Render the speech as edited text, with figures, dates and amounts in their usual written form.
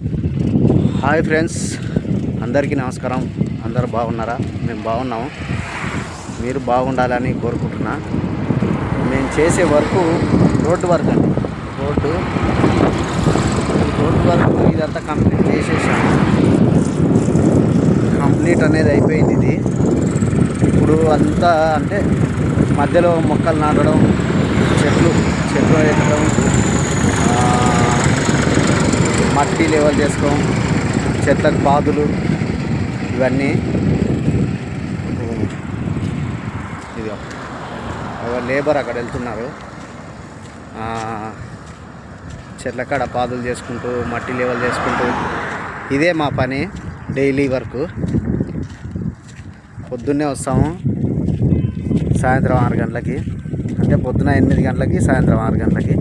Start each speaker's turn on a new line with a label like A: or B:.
A: Hi friends, అందరికీ నమస్కారం. అందరూ బాగున్నారా? మేము బాగున్నాము. మీరు బాగుండాలని కోరుకుంటున్నా. మేము చేసే వర్క్ రోడ్డు వర్క్ అండి. రోడ్డు వర్క్ ఇదంతా కంప్లీట్ చేసేసాము. కంప్లీట్ అనేది అయిపోయింది. ఇది ఇప్పుడు అంతా అంటే మధ్యలో మొక్కలు నాటడం, చెట్లు పెట్టడం, మట్టి లెవెల్ చేసుకోవడం, చెట్లకు పాదులు, ఇవన్నీ. ఇది లేబర్ అక్కడ వెళ్తున్నారు. చెట్ల కాడ పాదులు చేసుకుంటూ, మట్టి లెవెల్ చేసుకుంటూ, ఇదే మా పని, డైలీ వర్క్. పొద్దున్నే వస్తాము, సాయంత్రం 6 గంటలకి. అంటే పొద్దున 8 గంటలకి, సాయంత్రం 6 గంటలకి.